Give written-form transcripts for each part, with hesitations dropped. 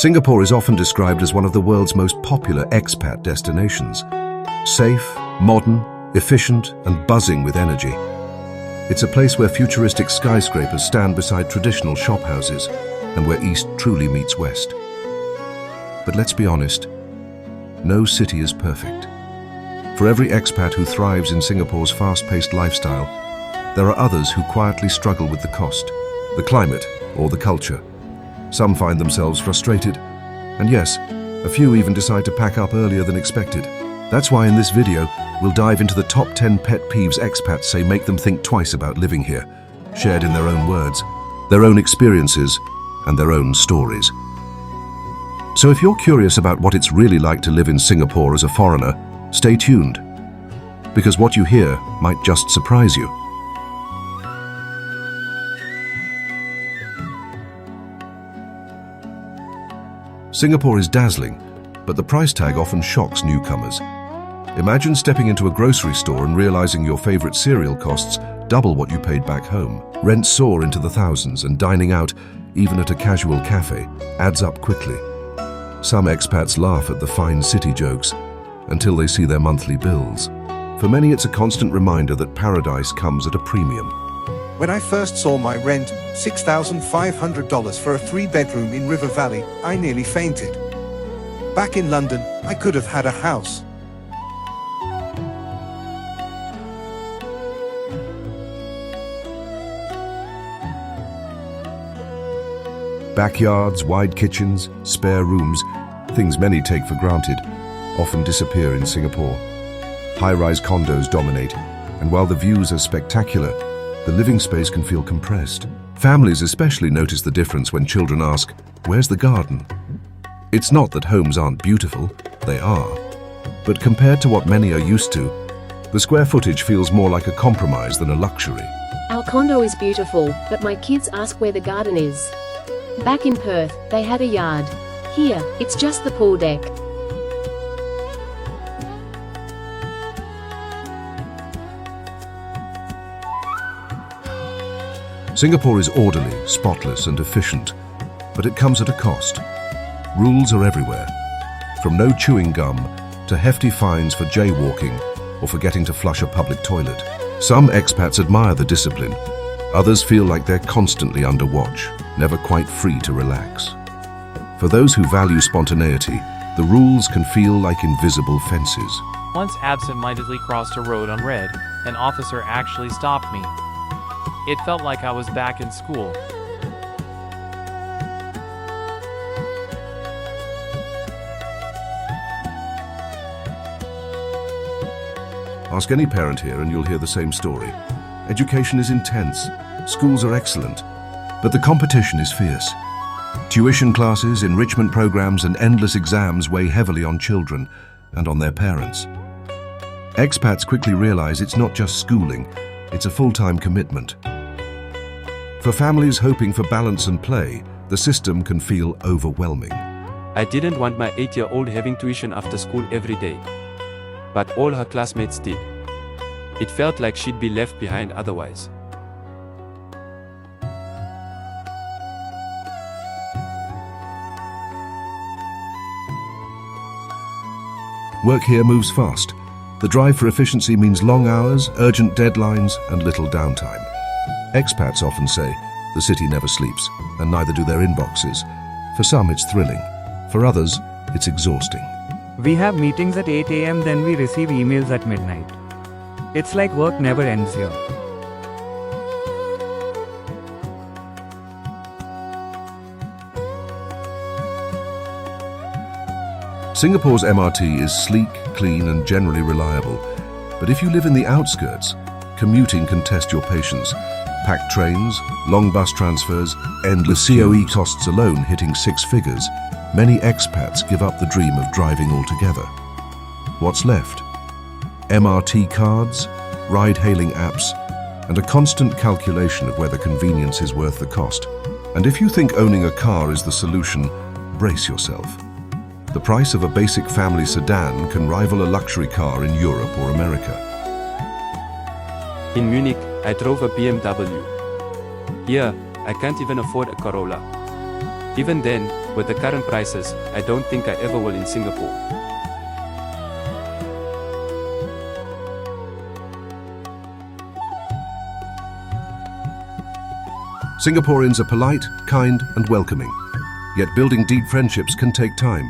Singapore is often described as one of the world's most popular expat destinations. Safe, modern, efficient, and buzzing with energy. It's a place where futuristic skyscrapers stand beside traditional shophouses and where East truly meets West. But let's be honest, no city is perfect. For every expat who thrives in Singapore's fast-paced lifestyle, there are others who quietly struggle with the cost, the climate, or the culture. Some find themselves frustrated, and yes, a few even decide to pack up earlier than expected. That's why in this video, we'll dive into the top 10 pet peeves expats say make them think twice about living here, shared in their own words, their own experiences, and their own stories. So if you're curious about what it's really like to live in Singapore as a foreigner, stay tuned, because what you hear might just surprise you. Singapore is dazzling, but the price tag often shocks newcomers. Imagine stepping into a grocery store and realizing your favorite cereal costs double what you paid back home. Rents soar into the thousands, and dining out, even at a casual cafe, adds up quickly. Some expats laugh at the fine city jokes until they see their monthly bills. For many, it's a constant reminder that paradise comes at a premium. When I first saw my rent, $6,500 for a 3-bedroom in River Valley, I nearly fainted. Back in London, I could have had a house. Backyards, wide kitchens, spare rooms, things many take for granted, often disappear in Singapore. High-rise condos dominate, and while the views are spectacular, the living space can feel compressed. Families especially notice the difference when children ask, "Where's the garden?" It's not that homes aren't beautiful, they are. But compared to what many are used to, the square footage feels more like a compromise than a luxury. Our condo is beautiful, but my kids ask where the garden is. Back in Perth, they had a yard. Here, it's just the pool deck. Singapore is orderly, spotless, and efficient, but it comes at a cost. Rules are everywhere, from no chewing gum to hefty fines for jaywalking or forgetting to flush a public toilet. Some expats admire the discipline. Others feel like they're constantly under watch, never quite free to relax. For those who value spontaneity, the rules can feel like invisible fences. Once absent-mindedly crossed a road on red, an officer actually stopped me. It felt like I was back in school. Ask any parent here and you'll hear the same story. Education is intense, schools are excellent, but the competition is fierce. Tuition classes, enrichment programs, and endless exams weigh heavily on children and on their parents. Expats quickly realize it's not just schooling, it's a full-time commitment. For families hoping for balance and play, the system can feel overwhelming. I didn't want my 8-year-old having tuition after school every day. But all her classmates did. It felt like she'd be left behind otherwise. Work here moves fast. The drive for efficiency means long hours, urgent deadlines, and little downtime. Expats often say, the city never sleeps, and neither do their inboxes. For some, it's thrilling. For others, it's exhausting. We have meetings at 8 a.m. then we receive emails at midnight. It's like work never ends here. Singapore's MRT is sleek, clean, and generally reliable. But if you live in the outskirts, commuting can test your patience. Packed trains, long bus transfers, endless COE costs alone hitting 6 figures. Many expats give up the dream of driving altogether. What's left? MRT cards, ride-hailing apps, and a constant calculation of whether convenience is worth the cost. And if you think owning a car is the solution, brace yourself. The price of a basic family sedan can rival a luxury car in Europe or America. In Munich, I drove a BMW. Here, I can't even afford a Corolla. Even then, With the current prices, I don't think I ever will in Singapore. Singaporeans are polite, kind, and welcoming. Yet building deep friendships can take time.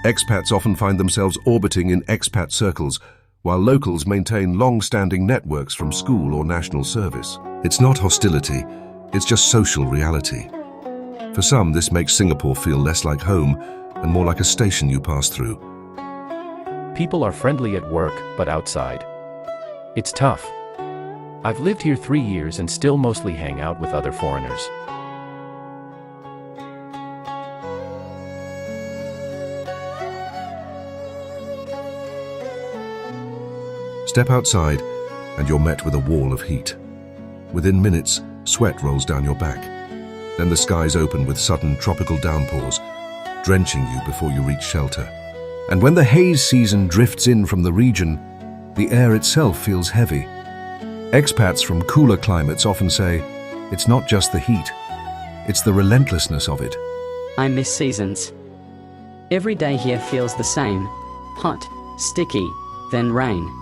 Expats often find themselves orbiting in expat circles, while locals maintain long-standing networks from school or national service. It's not hostility, it's just social reality. For some, this makes Singapore feel less like home and more like a station you pass through. People are friendly at work, but outside, it's tough. I've lived here 3 years and still mostly hang out with other foreigners. Step outside and you're met with a wall of heat. Within minutes, sweat rolls down your back. Then the skies open with sudden tropical downpours, drenching you before you reach shelter. And when the haze season drifts in from the region, the air itself feels heavy. Expats from cooler climates often say, it's not just the heat, it's the relentlessness of it. I miss seasons. Every day here feels the same. Hot, sticky, then rain.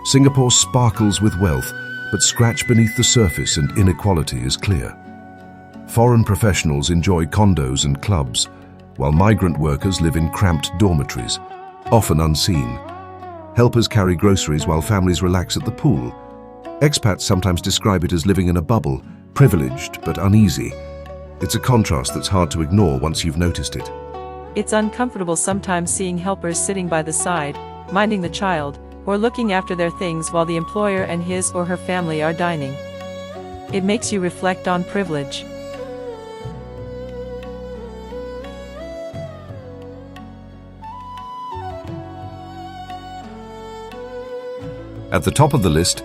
Singapore sparkles with wealth, but scratched beneath the surface and inequality is clear. Foreign professionals enjoy condos and clubs, while migrant workers live in cramped dormitories, often unseen. Helpers carry groceries while families relax at the pool. Expats sometimes describe it as living in a bubble, privileged but uneasy. It's a contrast that's hard to ignore once you've noticed it. It's uncomfortable sometimes seeing helpers sitting by the side, minding the child, or looking after their things while the employer and his or her family are dining. It makes you reflect on privilege. At the top of the list,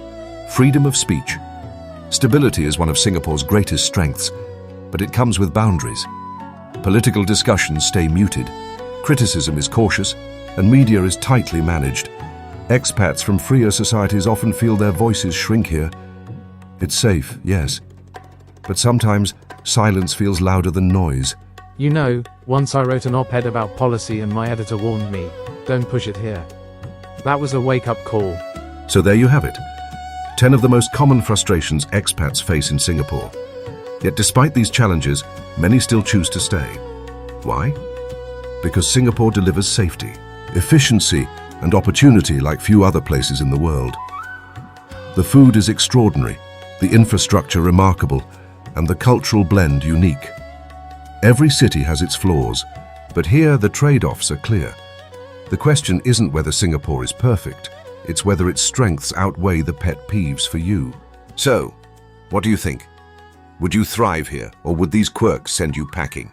freedom of speech. Stability is one of Singapore's greatest strengths, but it comes with boundaries. Political discussions stay muted, criticism is cautious, and media is tightly managed. Expats from freer societies often feel their voices shrink here. It's safe, yes, but sometimes silence feels louder than noise. You know, once I wrote an op-ed about policy and my editor warned me, don't push it here. That was a wake-up call. So there you have it. 10 of the most common frustrations expats face in Singapore. Yet despite these challenges, many still choose to stay. Why? Because Singapore delivers safety, efficiency, and opportunity like few other places in the world. The food is extraordinary, the infrastructure remarkable, and the cultural blend unique. Every city has its flaws, but here the trade-offs are clear. The question isn't whether Singapore is perfect, it's whether its strengths outweigh the pet peeves for you. So, what do you think? Would you thrive here, or would these quirks send you packing?